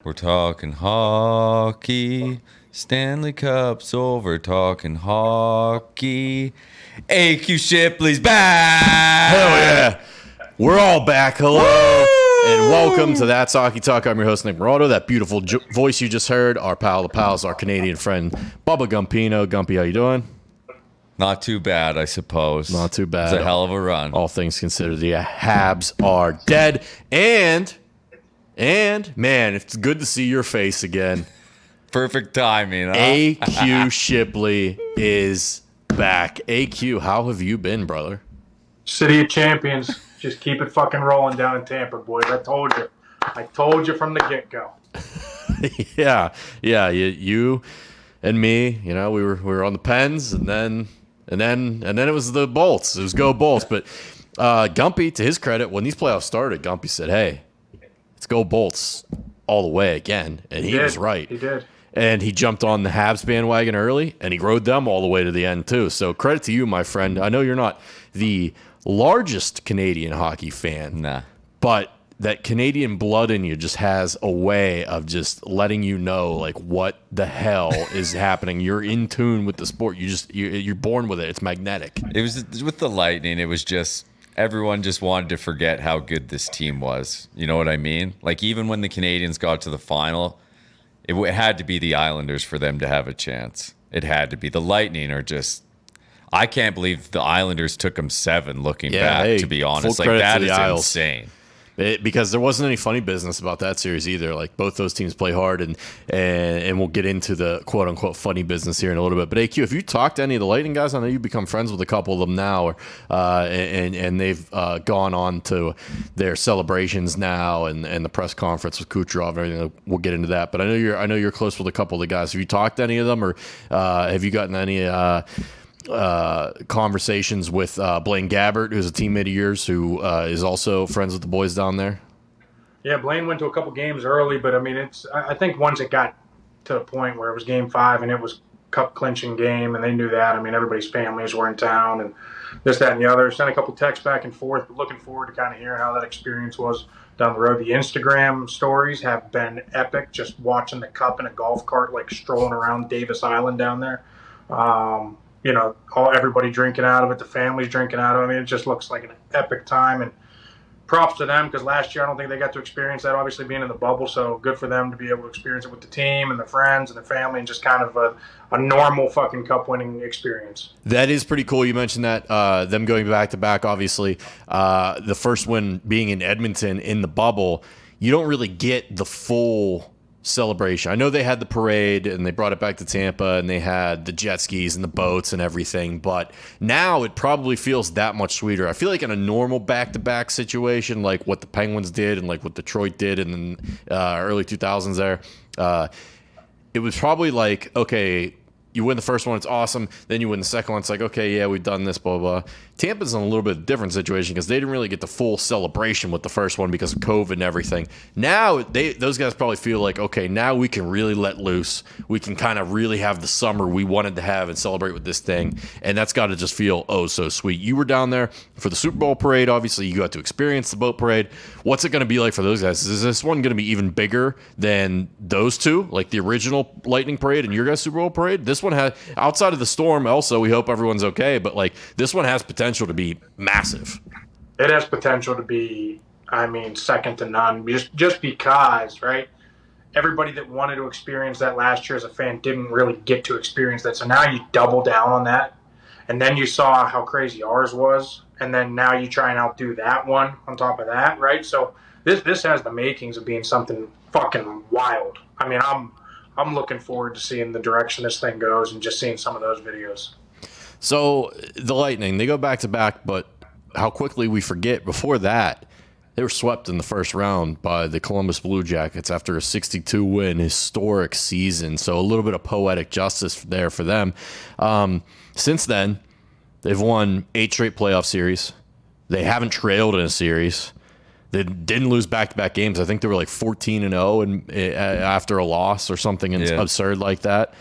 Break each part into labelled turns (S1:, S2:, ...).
S1: We're talking hockey. Stanley Cup's over. Talking hockey. AQ Shipley's back.
S2: Hell yeah. We're all back. Hello.
S1: Woo!
S2: And welcome to That's Hockey Talk. I'm your host, Nick Morado. That beautiful voice you just heard, our pal of pals, our Canadian friend, Bubba Gumpino. Gumpy, how you doing?
S1: Not too bad, I suppose.
S2: Not too bad.
S1: It's a hell of a run.
S2: All things considered, the Habs are dead. And man, it's good to see your face again.
S1: Perfect timing, huh?
S2: AQ Shipley is back. AQ, how have you been, brother?
S3: City of Champions. Just keep it fucking rolling down in Tampa, boys. I told you. I told you from the get-go.
S2: Yeah. You and me, you know, we were on the Pens, and then it was the Bolts. It was go Bolts. But Gumpy, to his credit, when these playoffs started, Gumpy said, "Hey, let's go Bolts all the way again," and he was right.
S3: He did.
S2: And he jumped on the Habs bandwagon early, and he rode them all the way to the end too. So credit to you, my friend. I know you're not the largest Canadian hockey fan,
S1: Nah.
S2: but that Canadian blood in you just has a way of just letting you know, like, what the hell is happening. You're in tune with the sport. You're born with it. It's magnetic.
S1: It was with the Lightning. It was just everyone just wanted to forget how good this team was. You know what I mean? Like, even when the Canadians got to the final, it had to be the Islanders for them to have a chance. It had to be. The Lightning are just. I can't believe the Islanders took them 7 looking back,
S2: hey,
S1: to be
S2: full
S1: honest. Like,
S2: credit
S1: that
S2: to
S1: is
S2: the Isles.
S1: insane.
S2: Because there wasn't any funny business about that series either. Like, both those teams play hard, and we'll get into the quote unquote funny business here in a little bit. But AQ, if you talk to any of the Lightning guys, I know you've become friends with a couple of them now, and they've gone on to their celebrations now, and the press conference with Kucherov and everything. We'll get into that. But I know you're close with a couple of the guys. Have you talked to any of them, or have you gotten any conversations with Blaine Gabbert, who's a teammate of yours, who is also friends with the boys down there?
S3: Yeah, Blaine went to a couple games early, but I mean, I think once it got to the point where it was Game 5 and it was cup clinching game, and they knew that. I mean, everybody's families were in town and this, that, and the other. Sent a couple texts back and forth, but looking forward to kind of hearing how that experience was down the road. The Instagram stories have been epic. Just watching the cup in a golf cart, like strolling around Davis Island down there. You know, everybody drinking out of it, the families drinking out of it. I mean, it just looks like an epic time. And props to them, because last year I don't think they got to experience that, obviously being in the bubble. So good for them to be able to experience it with the team and the friends and the family, and just kind of a normal fucking cup winning experience.
S2: That is pretty cool. You mentioned that, them going back to back, obviously. The first one being in Edmonton in the bubble, you don't really get the full celebration. I know they had the parade and they brought it back to Tampa, and they had the jet skis and the boats and everything, but now it probably feels that much sweeter. I feel like in a normal back-to-back situation, like what the Penguins did and like what Detroit did in the early 2000s there, it was probably like, okay, you win the first one, it's awesome. Then you win the second one, it's like, okay, yeah, we've done this, blah, blah, blah. Tampa's in a little bit different situation because they didn't really get the full celebration with the first one because of COVID and everything. Now, those guys probably feel like, okay, now we can really let loose. We can kind of really have the summer we wanted to have and celebrate with this thing. And that's got to just feel, oh, so sweet. You were down there for the Super Bowl parade. Obviously, you got to experience the boat parade. What's it going to be like for those guys? Is this one going to be even bigger than those two, like the original Lightning parade and your guys' Super Bowl parade? This one has, outside of the storm, also, we hope everyone's okay, but like this one has potential to be massive.
S3: It has potential to be, I mean, second to none, just because, right? Everybody that wanted to experience that last year as a fan didn't really get to experience that. So now you double down on that. And then you saw how crazy ours was. And then now you try and outdo that one on top of that, right? So this has the makings of being something fucking wild. I mean, I'm looking forward to seeing the direction this thing goes and just seeing some of those videos.
S2: So the Lightning, they go back to back, but how quickly we forget, before that, they were swept in the first round by the Columbus Blue Jackets after a 62-win historic season. So a little bit of poetic justice there for them. Since then, they've won 8 straight playoff series. They haven't trailed in a series. They didn't lose back-to-back games. I think they were like 14-0 and after a loss or something absurd like that.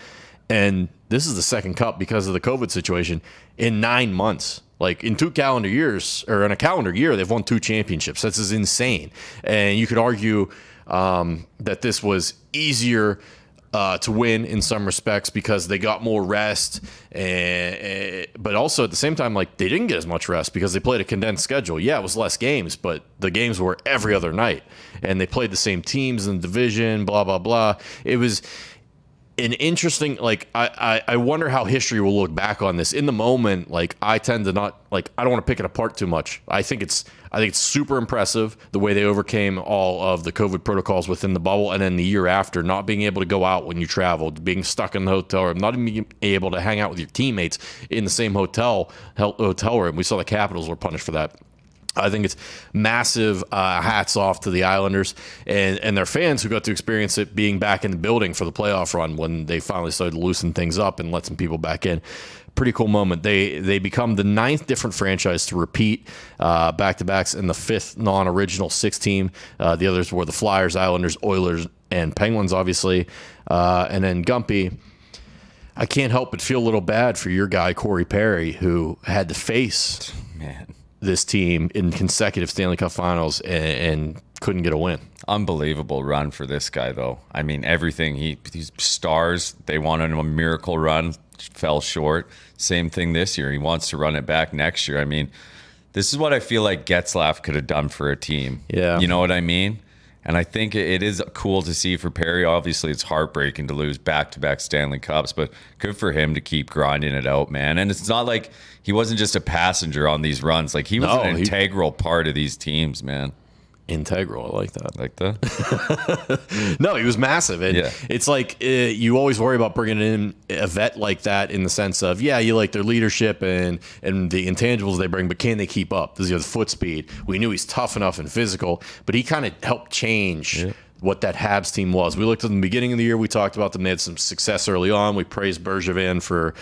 S2: And this is the second cup because of the COVID situation in 9 months. Like in 2 calendar years, or in a calendar year, they've won 2 championships. That's insane. And you could argue that this was easier to win in some respects because they got more rest, but also at the same time, like, they didn't get as much rest because they played a condensed schedule. Yeah, it was less games, but the games were every other night, and they played the same teams in the division, blah, blah, blah. It was an interesting, like, I wonder how history will look back on this. In the moment, like, I tend to not, like, I don't want to pick it apart too much. I think it's super impressive the way they overcame all of the COVID protocols within the bubble, and then the year after, not being able to go out when you traveled, being stuck in the hotel room, not being able to hang out with your teammates in the same hotel room. We saw the Capitals were punished for that. I think it's massive. Hats off to the Islanders and their fans who got to experience it, being back in the building for the playoff run when they finally started to loosen things up and let some people back in. Pretty cool moment. They become the 9th different franchise to repeat back-to-backs and the 5th non-original 6 team. The others were the Flyers, Islanders, Oilers, and Penguins, obviously. And then Gumpy, I can't help but feel a little bad for your guy, Corey Perry, who had to face this team in consecutive Stanley Cup finals and couldn't get a win.
S1: Unbelievable run for this guy, though. I mean, everything. These stars, they wanted a miracle run, fell short. Same thing this year. He wants to run it back next year. I mean, this is what I feel like Getzlaf could have done for a team.
S2: Yeah.
S1: You know what I mean? And I think it is cool to see for Perry. Obviously, it's heartbreaking to lose back-to-back Stanley Cups, but good for him to keep grinding it out, man. And it's not like he wasn't just a passenger on these runs. Like, he was an integral part of these teams, man.
S2: Integral, I like that.
S1: Like that?
S2: No, he was massive. And it's like you always worry about bringing in a vet like that in the sense of, yeah, you like their leadership and the intangibles they bring, but can they keep up? Does he have the foot speed? We knew he's tough enough and physical, but he kind of helped change what that Habs team was. We looked at the beginning of the year. We talked about them. They had some success early on. We praised Bergevin for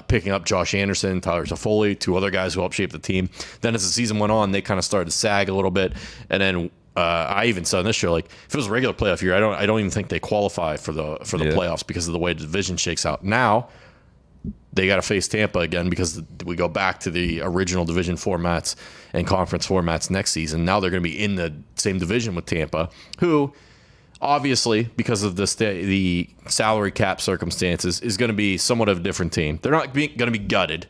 S2: picking up Josh Anderson, Tyler Toffoli, 2 other guys who helped shape the team. Then as the season went on, they kind of started to sag a little bit. And then I even said on this show, like, if it was a regular playoff year, I don't even think they qualify for the playoffs because of the way the division shakes out. Now they got to face Tampa again because we go back to the original division formats and conference formats next season. Now they're going to be in the same division with Tampa, who obviously, because of the salary cap circumstances, is going to be somewhat of a different team. They're not going to be gutted,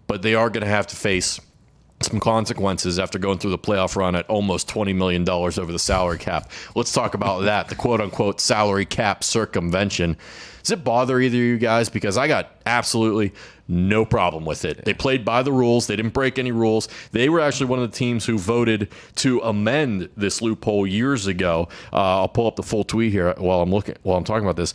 S2: but they are going to have to face some consequences after going through the playoff run at almost $20 million over the salary cap. Let's talk about that, the quote-unquote salary cap circumvention. Does it bother either of you guys? Because I got absolutely no problem with it. They played by the rules. They didn't break any rules. They were actually one of the teams who voted to amend this loophole years ago. I'll pull up the full tweet here while I'm talking about this.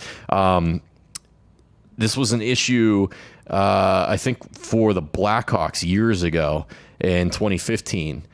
S2: This was an issue, I think, for the Blackhawks years ago in 2015.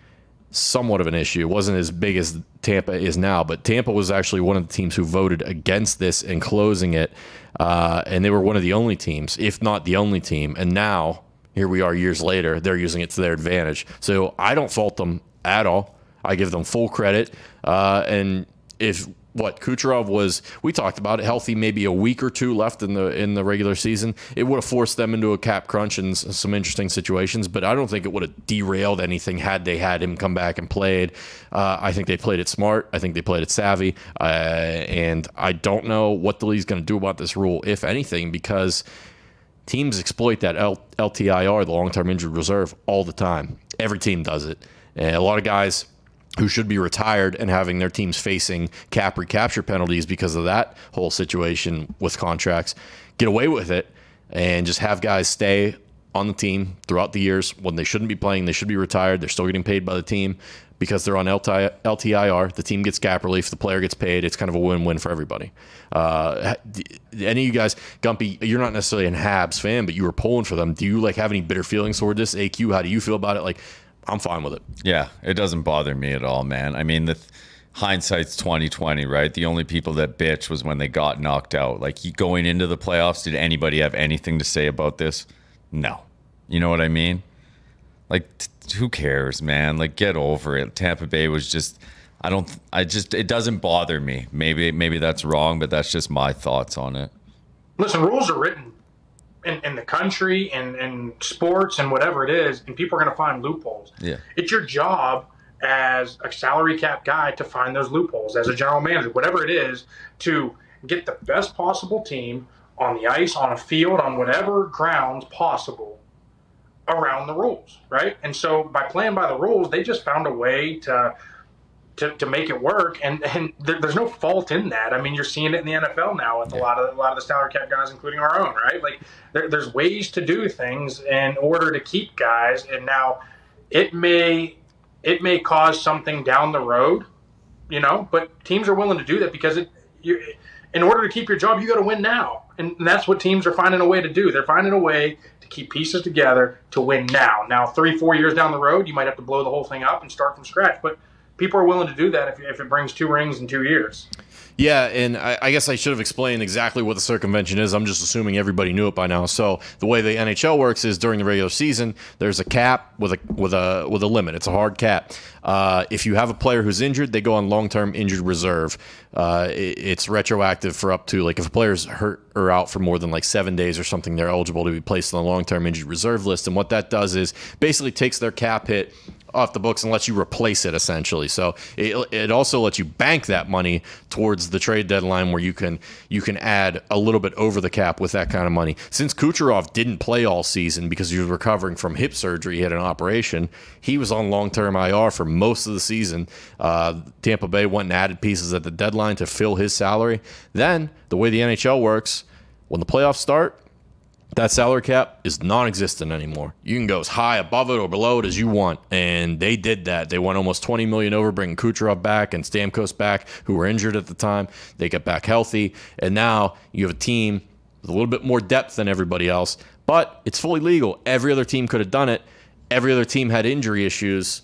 S2: Somewhat of an issue. It wasn't as big as Tampa is now, but Tampa was actually one of the teams who voted against this and closing it. And they were one of the only teams, if not the only team. And now, here we are years later, they're using it to their advantage. So I don't fault them at all. I give them full credit. And if Kucherov was, we talked about it, healthy maybe a week or 2 left in the regular season, it would have forced them into a cap crunch and some interesting situations, but I don't think it would have derailed anything had they had him come back and played. I think they played it smart. I think they played it savvy. And I don't know what the league's going to do about this rule, if anything, because teams exploit that LTIR, the long-term injured reserve, all the time. Every team does it. And a lot of guys who should be retired and having their teams facing cap recapture penalties because of that whole situation with contracts, get away with it and just have guys stay on the team throughout the years. When they shouldn't be playing, they should be retired. They're still getting paid by the team because they're on LTIR. The team gets cap relief. The player gets paid. It's kind of a win-win for everybody. Any of you guys, Gumpy, you're not necessarily a Habs fan, but you were pulling for them. Do you have any bitter feelings toward this? AQ, how do you feel about it? I'm fine with it.
S1: Yeah, it doesn't bother me at all, man. I mean, hindsight's 2020, right? The only people that bitch was when they got knocked out. Going into the playoffs, did anybody have anything to say about this? No. You know what I mean? Who cares, man? Get over it. Tampa Bay was just, it doesn't bother me. Maybe that's wrong, but that's just my thoughts on it.
S3: Listen, rules are written in the country and sports and whatever it is, and people are going to find loopholes.
S1: Yeah.
S3: It's your job as a salary cap guy to find those loopholes, as a general manager, whatever it is, to get the best possible team on the ice, on a field, on whatever grounds possible around the rules, right? And so by playing by the rules, they just found a way to make it work, and there's no fault in that. I mean, you're seeing it in the NFL now with a lot of the salary cap guys, including our own, right? Like there's ways to do things in order to keep guys, and now it may cause something down the road, but teams are willing to do that because in order to keep your job, you got to win now, and that's what teams are finding a way to do. They're finding a way to keep pieces together to win now. Now, 3-4 years down the road, you might have to blow the whole thing up and start from scratch, but people are willing to do that if it brings 2 rings in 2 years.
S2: Yeah, and I guess I should have explained exactly what the circumvention is. I'm just assuming everybody knew it by now. So the way the NHL works is during the regular season, there's a cap with a limit. It's a hard cap. If you have a player who's injured, they go on long-term injured reserve. It's retroactive for up to, like, if a player's hurt or out for more than like 7 days or something, they're eligible to be placed on the long-term injured reserve list. And what that does is basically takes their cap hit off the books and lets you replace it, essentially. So it also lets you bank that money towards the trade deadline, where you can add a little bit over the cap with that kind of money. Since Kucherov didn't play all season because he was recovering from hip surgery, he had an operation, he was on long-term IR for most of the season. Tampa Bay went and added pieces at the deadline to fill his salary. Then, the way the NHL works, when the playoffs start, that salary cap is non-existent anymore. You can go as high above it or below it as you want, and they did that. They went almost $20 million over, bringing Kucherov back and Stamkos back, who were injured at the time. They got back healthy, and now you have a team with a little bit more depth than everybody else, but it's fully legal. Every other team could have done it. Every other team had injury issues.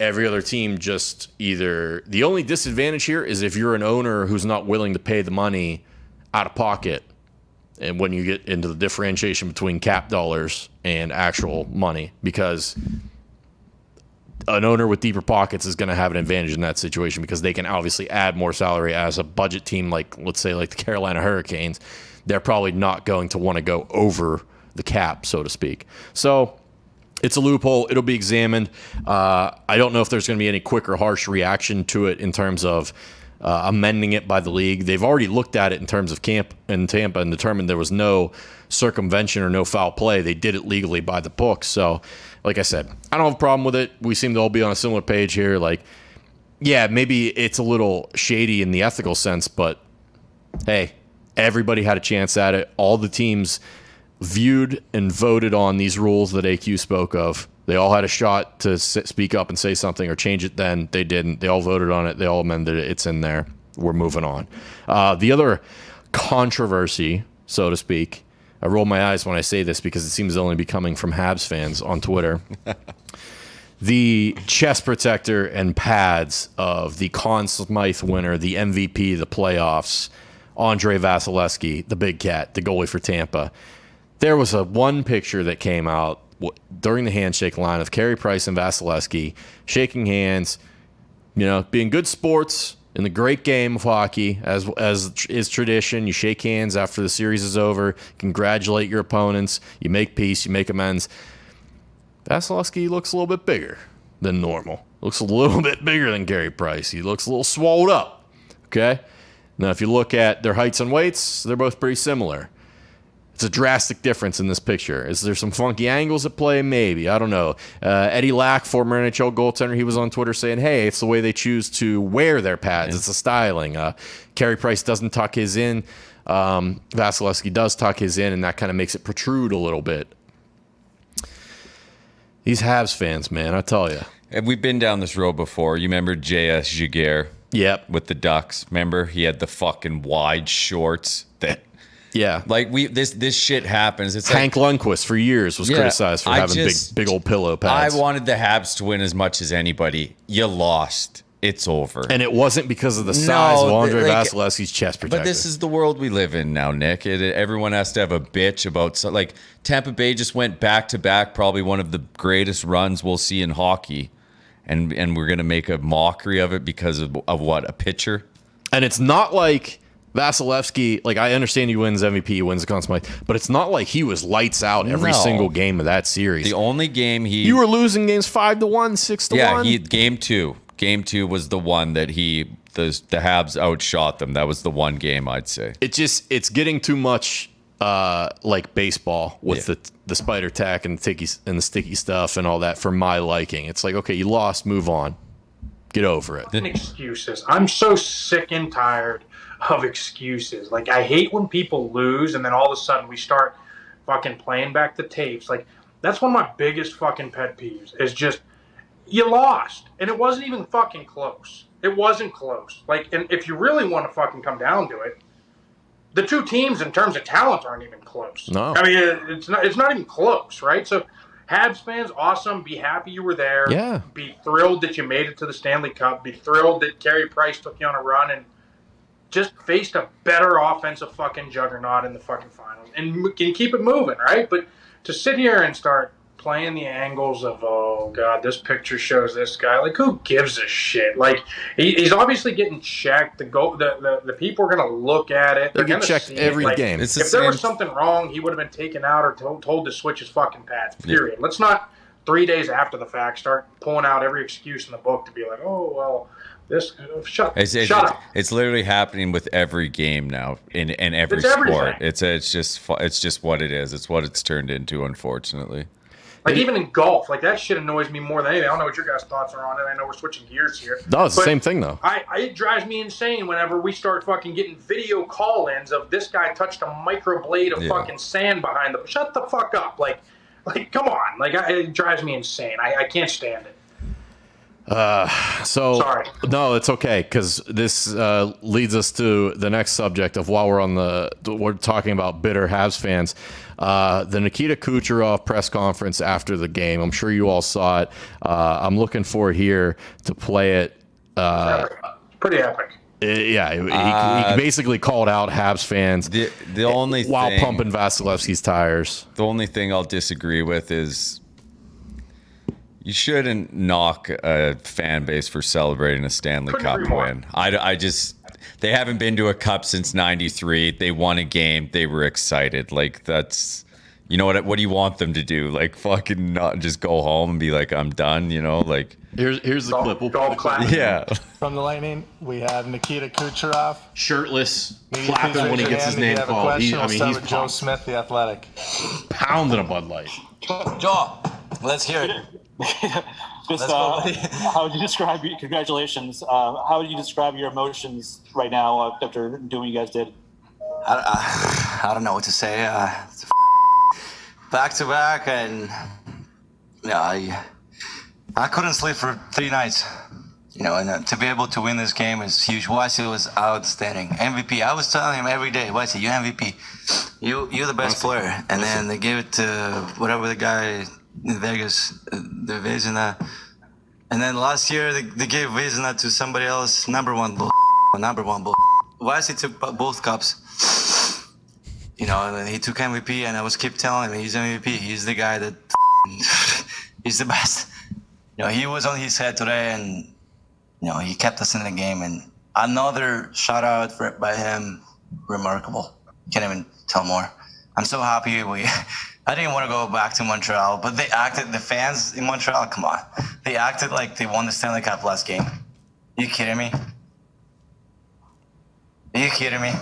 S2: Every other team just either... The only disadvantage here is if you're an owner who's not willing to pay the money out of pocket. And when you get into the differentiation between cap dollars and actual money, because an owner with deeper pockets is going to have an advantage in that situation, because they can obviously add more salary. As a budget team, like, let's say, like the Carolina Hurricanes, they're probably not going to want to go over the cap, so to speak. So it's a loophole. It'll be examined. I don't know if there's going to be any quick or harsh reaction to it in terms of amending it by the league. They've already looked at it in terms of camp in Tampa and determined there was no circumvention or no foul play. They did it legally by the book. So, like I said, I don't have a problem with it. We seem to all be on a similar page here. Like, yeah, maybe it's a little shady in the ethical sense, but hey, everybody had a chance at it. All the teams viewed and voted on these rules that AQ spoke of. They all had a shot to speak up and say something or change it then. They didn't. They all voted on it. They all amended it. It's in there. We're moving on. The other controversy, so to speak, I roll my eyes when I say this because it seems to only be coming from Habs fans on Twitter. The chest protector and pads of the Conn Smythe winner, the MVP, the playoffs, Andre Vasilevsky, the big cat, the goalie for Tampa. There was one picture that came out during the handshake line of Carey Price and Vasilevsky shaking hands, being good sports in the great game of hockey, as is tradition. You shake hands after the series is over, congratulate your opponents, you make peace, you make amends. Vasilevsky looks a little bit bigger than normal. Looks a little bit bigger than Carey Price. He looks a little swelled up. Okay? Now, if you look at their heights and weights, they're both pretty similar. It's a drastic difference in this picture. Is there some funky angles at play? Maybe. I don't know. Eddie Lack, former NHL goaltender, he was on Twitter saying, hey, it's the way they choose to wear their pads. Yeah. It's the styling. Carey Price doesn't tuck his in. Vasilevsky does tuck his in, and that kind of makes it protrude a little bit. These Habs fans, man, I tell you.
S1: And we've been down this road before. You remember J.S. Giguère?
S2: Yep.
S1: With the Ducks. Remember? He had the fucking wide shorts that...
S2: Yeah,
S1: like this shit happens. It's
S2: Hank Lundqvist for years was criticized for having big old pillow pads.
S1: I wanted the Habs to win as much as anybody. You lost. It's over.
S2: And it wasn't because of the size of Andre Vasilevsky's chest protector.
S1: But this is the world we live in now, Nick. Everyone has to have a bitch about like Tampa Bay just went back to back, probably one of the greatest runs we'll see in hockey, and we're gonna make a mockery of it because of what, a pitcher.
S2: And it's not like Vasilevsky, like I understand he wins MVP, he wins the Conn Smythe, but it's not like he was lights out every single game of that series.
S1: The only game
S2: you were losing games 5-1, 6-1.
S1: Yeah, game two was the one that the Habs outshot them. That was the one game I'd say.
S2: It's getting too much like baseball with the spider tack and the sticky stuff and all that for my liking. It's like, okay, you lost, move on. Get over it.
S3: Excuses. I'm so sick and tired of excuses. Like, I hate when people lose and then all of a sudden we start fucking playing back the tapes. Like, that's one of my biggest fucking pet peeves is just, you lost. And it wasn't even fucking close. It wasn't close. Like, and if you really want to fucking come down to it, the two teams in terms of talent aren't even close.
S2: No.
S3: I mean, it's not even close, right? So, Habs fans, awesome. Be happy you were there.
S2: Yeah.
S3: Be thrilled that you made it to the Stanley Cup. Be thrilled that Carey Price took you on a run and just faced a better offensive fucking juggernaut in the fucking finals. And can keep it moving, right? But to sit here and start playing the angles of, oh, God, this picture shows this guy. Like, who gives a shit? Like, he's obviously getting checked. The people are going to look at it.
S2: They get checked every game.
S3: If there was something wrong, he would have been taken out or told to switch his fucking pads, period. Yeah. Let's not 3 days after the fact start pulling out every excuse in the book to be like, oh, well, shut up.
S1: It's literally happening with every game now in every sport. It's just what it is. It's what it's turned into, unfortunately.
S3: Like, even in golf, like, that shit annoys me more than anything. I don't know what your guys' thoughts are on it. I know we're switching gears here.
S2: No, it's the same thing, though.
S3: It drives me insane whenever we start fucking getting video call-ins of this guy touched a microblade of fucking sand behind them. Shut the fuck up. Like, come on. Like, it drives me insane. I can't stand it.
S2: Sorry. No, it's okay, because this leads us to the next subject of while we're talking about bitter Habs fans. The Nikita Kucherov press conference after the game. I'm sure you all saw it. I'm looking for it here to play it.
S3: Pretty epic.
S2: He basically called out Habs fans
S1: the only
S2: while
S1: thing,
S2: pumping Vasilevsky's tires.
S1: The only thing I'll disagree with is you shouldn't knock a fan base for celebrating a Stanley Cup win. They haven't been to a cup since '93. They won a game. They were excited. Like, that's, you know what do you want them to do? Like, fucking not just go home and be like, I'm done, you know? Like,
S2: here's the clip. We'll
S1: yeah.
S4: From the Lightning, we have Nikita Kucherov.
S2: Shirtless, clapping when he gets his name called. He's
S4: with Joe Smith, the Athletic.
S2: Pounding a Bud Light.
S5: Joe, let's hear it.
S6: Just how would you describe? Congratulations. How would you describe your emotions right now after doing what you guys did?
S5: I don't know what to say. It's back to back, and I couldn't sleep for 3 nights. You know, and to be able to win this game is huge. Vasily was outstanding. MVP. I was telling him every day, Vasily, you MVP. You're the best player. And then they gave it to whatever the guy in Vegas, the Vezina. And then last year they gave Vezina to somebody else. Number one bull. Vasily took both cups. You know, and he took MVP, and I was keep telling him he's MVP. He's the guy that he's the best. You know, he was on his head today, and you know, he kept us in the game. And another shout out by him, remarkable. Can't even tell more. I'm so happy I didn't want to go back to Montreal, but the fans in Montreal, come on. They acted like they won the Stanley Cup last game. Are you kidding me? Are you kidding me?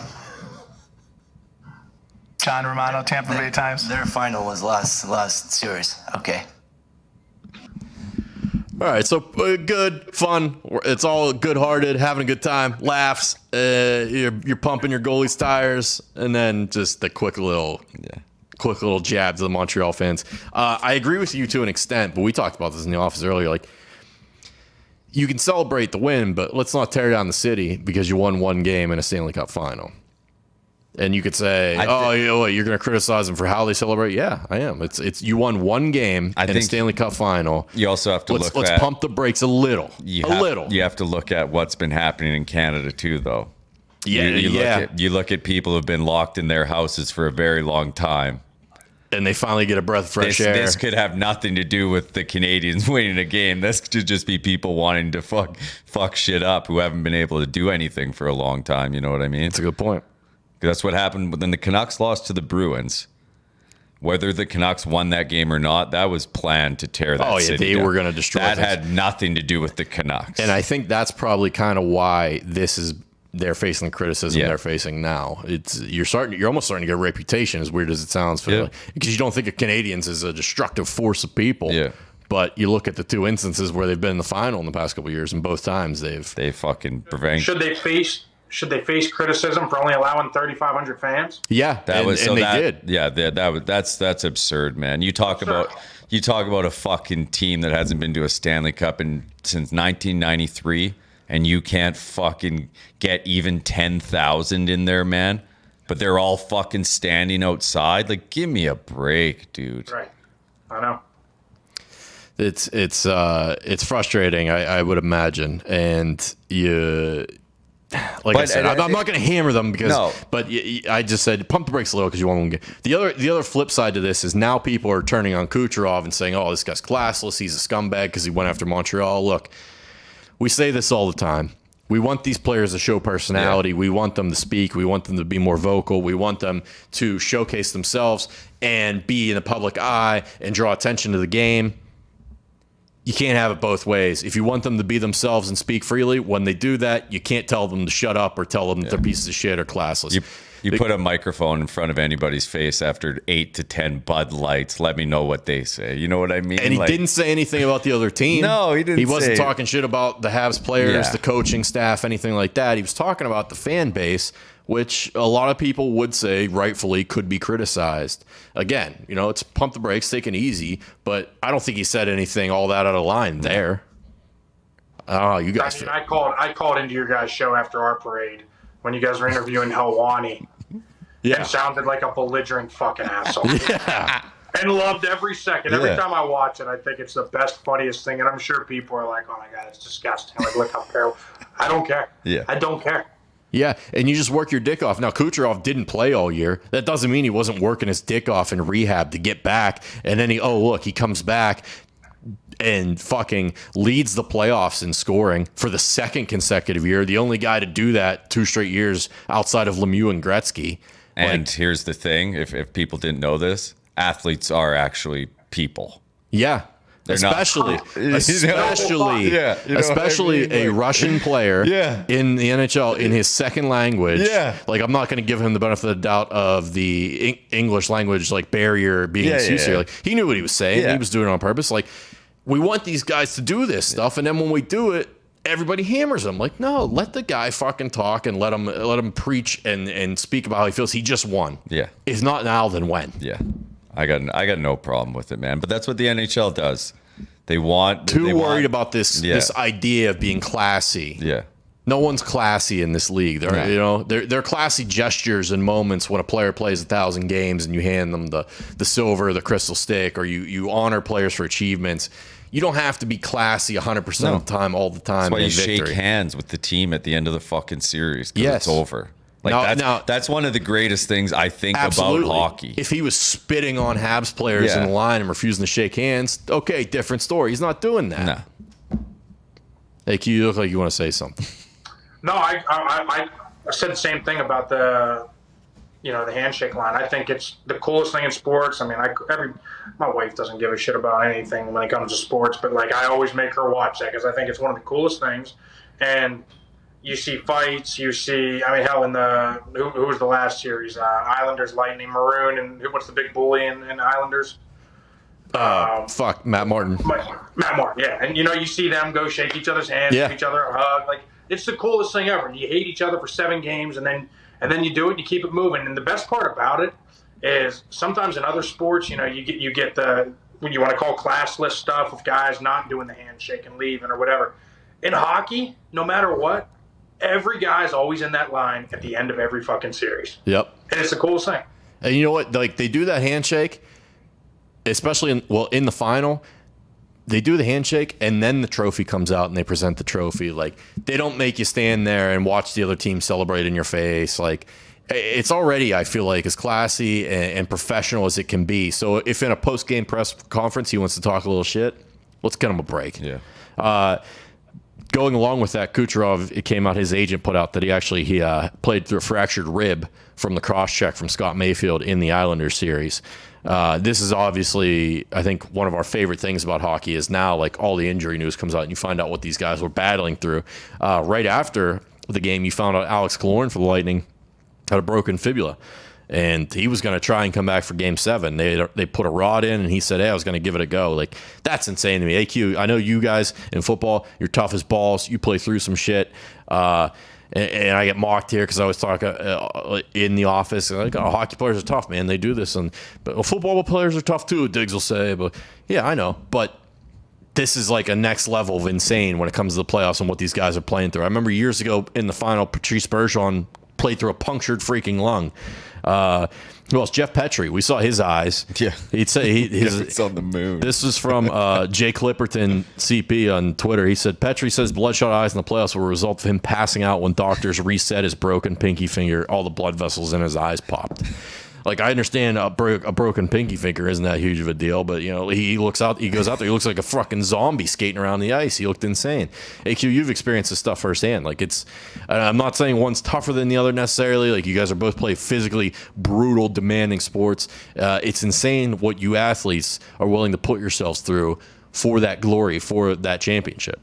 S4: John Romano, Tampa Bay Times.
S5: Their final was last series. Okay.
S2: All right, so good, fun. It's all good-hearted, having a good time, laughs. You're pumping your goalie's tires, and then just the quick little jabs of the Montreal fans. I agree with you to an extent, but we talked about this in the office earlier. Like, you can celebrate the win, but let's not tear down the city because you won one game in a Stanley Cup final. And you could say, you're going to criticize them for how they celebrate? Yeah, I am. It's you won one game in a Stanley Cup final.
S1: You also have to
S2: let's pump the brakes a little.
S1: You have to look at what's been happening in Canada too, though.
S2: Yeah,
S1: you look at people who've been locked in their houses for a very long time.
S2: and they finally get a breath of fresh air.
S1: This could have nothing to do with the Canadians winning a game. This could just be people wanting to fuck shit up who haven't been able to do anything for a long time. You know what I mean?
S2: That's a good point.
S1: That's what happened when the Canucks lost to the Bruins. Whether the Canucks won that game or not, that was planned to tear that city
S2: they
S1: down.
S2: were going to destroy
S1: that.
S2: things.
S1: Had nothing to do with the Canucks.
S2: And I think that's probably kind of why they're facing the criticism they're facing now. You're almost starting to get a reputation, as weird as it sounds, because you don't think of Canadians as a destructive force of people.
S1: Yeah.
S2: But you look at the two instances where they've been in the final in the past couple of years, and both times they
S1: fucking prevent.
S3: Should they face criticism for only allowing 3,500 fans?
S2: Yeah, they did.
S1: Yeah, that's absurd, man. You talk about a fucking team that hasn't been to a Stanley Cup since 1993, and you can't fucking get even 10,000 in there, man. But they're all fucking standing outside. Like, give me a break, dude.
S3: Right. I know.
S2: It's frustrating, I would imagine, and you. Like I said, I'm not going to hammer them but I just said pump the brakes a little because you won't get the other flip side to this is now people are turning on Kucherov and saying, "Oh, this guy's classless. He's a scumbag because he went after Montreal." Look, we say this all the time. We want these players to show personality. Yeah. We want them to speak. We want them to be more vocal. We want them to showcase themselves and be in the public eye and draw attention to the game. You can't have it both ways. If you want them to be themselves and speak freely, when they do that, you can't tell them to shut up or tell them that they're pieces of shit or classless.
S1: You put a microphone in front of anybody's face after 8 to 10 Bud Lights. Let me know what they say. You know what I mean?
S2: And he didn't say anything about the other team.
S1: No, he didn't.
S2: He wasn't talking shit about the Habs players, the coaching staff, anything like that. He was talking about the fan base, which a lot of people would say rightfully could be criticized. Again, it's pump the brakes, take it easy, but I don't think he said anything all that out of line there. Oh, you guys.
S3: I called into your guys' show after our parade when you guys were interviewing Helwani. Yeah. And sounded like a belligerent fucking asshole.
S2: Yeah.
S3: And loved every second. Every time I watch it, I think it's the best, funniest thing. And I'm sure people are like, "Oh my God, it's disgusting." Like, look how terrible. I don't care. Yeah. I don't care.
S2: Yeah, and you just work your dick off. Now, Kucherov didn't play all year. That doesn't mean he wasn't working his dick off in rehab to get back. And then he comes back and fucking leads the playoffs in scoring for the second consecutive year. The only guy to do that 2 straight years outside of Lemieux and Gretzky.
S1: And here's the thing, if people didn't know this, athletes are actually people.
S2: Yeah. Especially a Russian player in the NHL in his second language. Yeah. Like, I'm not going to give him the benefit of the doubt of the English language barrier being used here. Like, he knew what he was saying. Yeah. He was doing it on purpose. Like, we want these guys to do this stuff, and then when we do it, everybody hammers them. Like, no, let the guy fucking talk and let him preach and speak about how he feels. He just won. Yeah. If not now, then when?
S1: Yeah. I got no problem with it, man. But that's what the NHL does. They want
S2: worried about this idea of being classy.
S1: Yeah.
S2: No one's classy in this league. They're classy gestures and moments when a player plays 1,000 games and you hand them the silver, the crystal stick, or you honor players for achievements. You don't have to be classy 100% of the time, all the time.
S1: That's why you shake hands with the team at the end of the fucking series because it's over. That's one of the greatest things I think about hockey.
S2: If he was spitting on Habs players in the line and refusing to shake hands, okay, different story. He's not doing that.
S1: No.
S2: Hey, you look like you want to say something.
S3: No, I said the same thing about the handshake line. I think it's the coolest thing in sports. I mean, my wife doesn't give a shit about anything when it comes to sports, but I always make her watch that because I think it's one of the coolest things. And you see fights, hell, in the who was the last series? Islanders, Lightning, Maroon, and what's the big bully in Islanders?
S2: Matt Martin.
S3: Matt Martin, yeah. And you see them go shake each other's hands, give each other a hug. Like, it's the coolest thing ever. You hate each other for 7 games, and then you do it, and you keep it moving. And the best part about it is sometimes in other sports, you get the what you want to call classless stuff of guys not doing the handshake and leaving or whatever. In hockey, no matter what, every guy's always in that line at the end of every fucking series.
S2: Yep.
S3: And it's the coolest thing.
S2: And you know what? They do that handshake, especially in the final. They do the handshake, and then the trophy comes out, and they present the trophy. Like, they don't make you stand there and watch the other team celebrate in your face. Like, it's already, I feel like, as classy and professional as it can be. So if in a post-game press conference he wants to talk a little shit, let's get him a break.
S1: Yeah.
S2: Going along with that, Kucherov, it came out, his agent put out that he played through a fractured rib from the cross-check from Scott Mayfield in the Islanders series. This is obviously, I think, one of our favorite things about hockey is now, like, all the injury news comes out and you find out what these guys were battling through. Right after the game, you found out Alex KILLORN for the Lightning had a broken fibula, and he was going to try and come back for Game 7. They put a rod in, and he said, hey, I was going to give it a go. Like, that's insane to me. AQ, I know you guys in football, you're tough as balls. You play through some shit. And I get mocked here because I always talk in the office. Like, oh, hockey players are tough, man. They do this. But football players are tough too, Diggs will say. But yeah, I know. But this is like a next level of insane when it comes to the playoffs and what these guys are playing through. I remember years ago in the final, Patrice Bergeron played through a punctured freaking lung. Who else? Jeff Petrie. We saw his eyes.
S1: Yeah.
S2: He'd say
S1: It's on the moon.
S2: This was from Jay Clipperton, CP, on Twitter. He said, Petrie says bloodshot eyes in the playoffs were a result of him passing out when doctors reset his broken pinky finger. All the blood vessels in his eyes popped. Like, I understand a broken pinky finger isn't that huge of a deal, but, you know, he goes out there, he looks like a fucking zombie skating around the ice. He looked insane. AQ, you've experienced this stuff firsthand. Like, I'm not saying one's tougher than the other necessarily. Like, you guys are both play physically brutal, demanding sports. It's insane what you athletes are willing to put yourselves through for that glory, for that championship.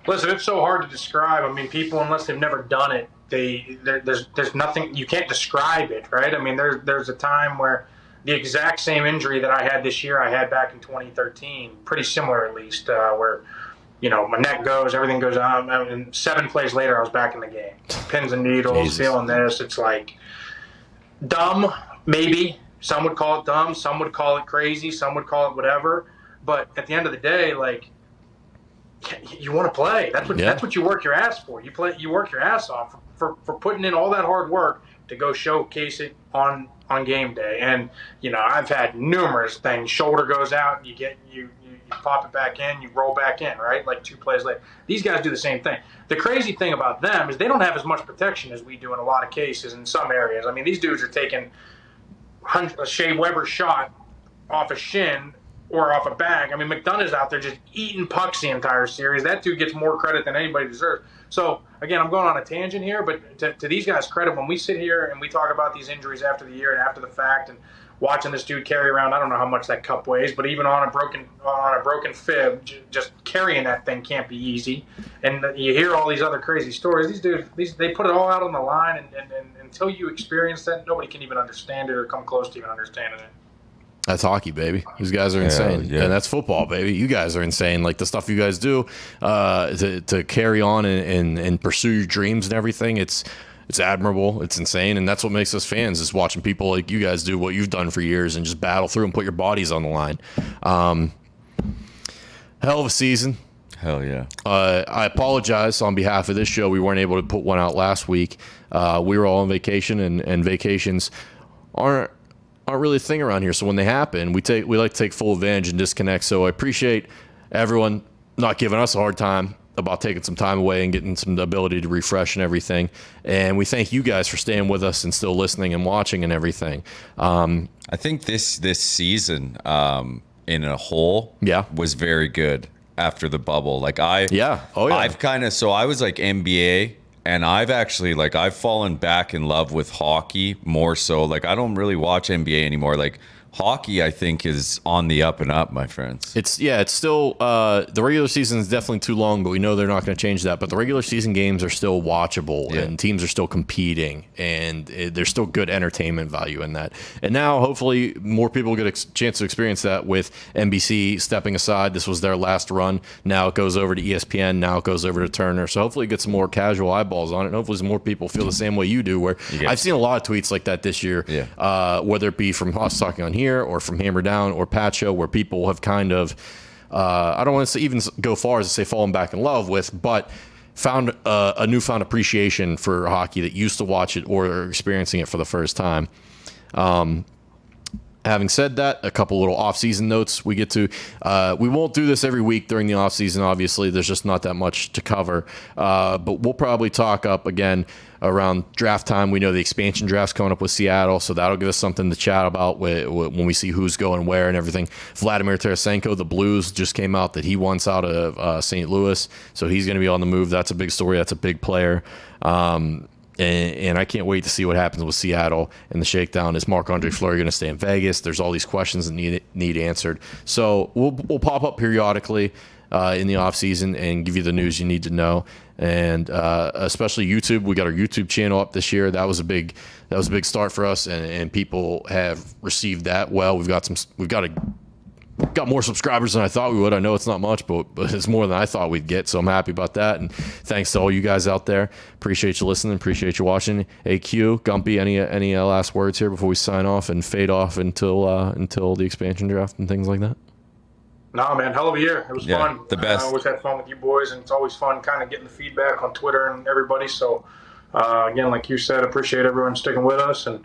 S3: Listen, it's so hard to describe. I mean, people, unless they've never done it, there's nothing, you can't describe it, right? I mean, there's a time where the exact same injury that I had this year, I had back in 2013, pretty similar at least, where, you know, my neck goes, everything goes on, and 7 plays later, I was back in the game. Pins and needles,
S2: Jesus.
S3: feeling this. It's like dumb, maybe. Some would call it dumb. Some would call it crazy. Some would call it whatever. But at the end of the day, like, you want to play. That's what you work your ass for. You work your ass off for putting in all that hard work to go showcase it on game day. And, you know, I've had numerous things. Shoulder goes out, you pop it back in, you roll back in, right? Like 2 plays later. These guys do the same thing. The crazy thing about them is they don't have as much protection as we do in a lot of cases in some areas. I mean, these dudes are taking a Shea Weber shot off a shin or off a bag. I mean, McDonough's out there just eating pucks the entire series. That dude gets more credit than anybody deserves. So, again, I'm going on a tangent here, but to these guys' credit, when we sit here and we talk about these injuries after the year and after the fact and watching this dude carry around, I don't know how much that cup weighs, but even on a broken fib, just carrying that thing can't be easy. And you hear all these other crazy stories. These dudes, they put it all out on the line, and until you experience that, nobody can even understand it or come close to even understanding it.
S2: That's hockey, baby. These guys are insane.
S1: Yeah.
S2: And that's football, baby. You guys are insane. Like, the stuff you guys do to carry on and pursue your dreams and everything, it's admirable. It's insane. And that's what makes us fans, is watching people like you guys do what you've done for years and just battle through and put your bodies on the line. Hell of a season.
S1: Hell yeah.
S2: I apologize on behalf of this show. We weren't able to put one out last week. We were all on vacation, and vacations aren't really a thing around here. So when they happen, we like to take full advantage and disconnect. So I appreciate everyone not giving us a hard time about taking some time away and getting some ability to refresh and everything. And we thank you guys for staying with us and still listening and watching and everything.
S1: I think this season in a whole was very good after the bubble. Like I've kind of, so I was like NBA, and I've actually, like, I've fallen back in love with hockey more so. Like, I don't really watch NBA anymore. Like, hockey, I think, is on the up and up, my friends.
S2: It's still the regular season is definitely too long, but we know they're not going to change that. But the regular season games are still watchable, and teams are still competing, and there's still good entertainment value in that. And now, hopefully, more people get a chance to experience that with NBC stepping aside. This was their last run. Now it goes over to ESPN. Now it goes over to Turner. So hopefully, it gets some more casual eyeballs on it. And hopefully, some more people feel the same way you do. Where I've seen a lot of tweets like that this year, whether it be from us talking on here, or from Hammer Down or Pat Show, where people have kind of, I don't want to even go far as to say fallen back in love with, but found a newfound appreciation for hockey that used to watch it or are experiencing it for the first time. Having said that, a couple little off-season notes we get to. We won't do this every week during the off-season, obviously. There's just not that much to cover. But we'll probably talk up again around draft time. We know the expansion draft's coming up with Seattle, so that'll give us something to chat about when we see who's going where and everything. Vladimir Tarasenko, the Blues, just came out that he wants out of St. Louis, so he's going to be on the move. That's a big story. That's a big player. And I can't wait to see what happens with Seattle and the shakedown. Is Marc-Andre Fleury going to stay in Vegas? There's all these questions that need answered. So we'll pop up periodically in the offseason and give you the news you need to know. And especially YouTube, we got our YouTube channel up this year. That was a big start for us, and people have received that well. We've got more subscribers than I thought we would. I know it's not much, but it's more than I thought we'd get, so I'm happy about that. And thanks to all you guys out there. Appreciate you listening. Appreciate you watching. AQ, Gumpy, any last words here before we sign off and fade off until the expansion draft and things like that?
S3: No, man, hell of a year. It was fun.
S1: The best.
S3: I always had fun with you boys, and it's always fun kind of getting the feedback on Twitter and everybody. So, again, like you said, appreciate everyone sticking with us, and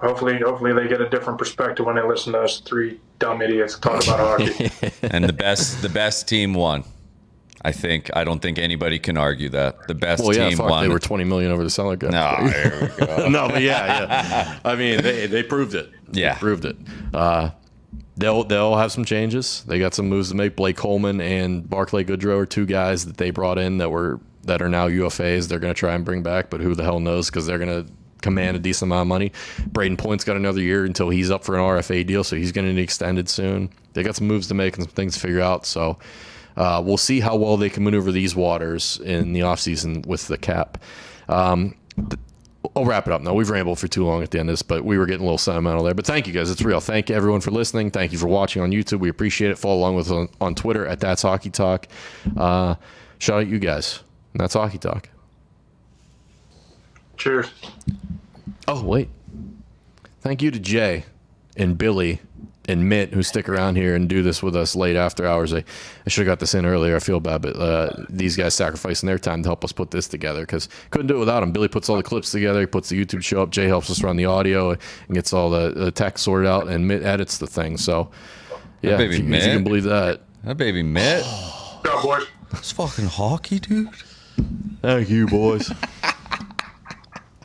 S3: hopefully they get a different perspective when they listen to us three dumb idiots talk about hockey.
S1: And the best team won. I don't think anybody can argue that. The best team won.
S2: They were $20 million over the salary cap.
S1: No, there we go.
S2: No, but yeah. I mean, they proved it.
S1: Yeah.
S2: They proved it. They'll have some changes. They got some moves to make. Blake Coleman and Barclay Goodrow are two guys that they brought in that are now UFAs. They're going to try and bring back, but who the hell knows, because they're going to command a decent amount of money. Braden Point's got another year until he's up for an RFA deal, so he's going to need extended soon. They got some moves to make and some things to figure out. So we'll see how well they can maneuver these waters in the offseason with the cap. I'll wrap it up now. We've rambled for too long at the end of this, but we were getting a little sentimental there. But thank you guys. It's real. Thank you everyone for listening. Thank you for watching on YouTube. We appreciate it. Follow along with us on Twitter at That's Hockey Talk. Shout out you guys. And that's Hockey Talk.
S3: Cheers.
S2: Oh, wait. Thank you to Jay and Billy and Mitt who stick around here and do this with us late after hours. I should have got this in earlier. I feel bad, but these guys sacrificing their time to help us put this together because couldn't do it without them. Billy puts all the clips together. He puts the YouTube show up. Jay helps us run the audio and gets all the tech sorted out, and Mitt edits the thing. So, yeah, if you can believe that.
S1: That baby Mitt.
S3: Go, boys.
S1: That's fucking hockey, dude.
S2: Thank you, boys.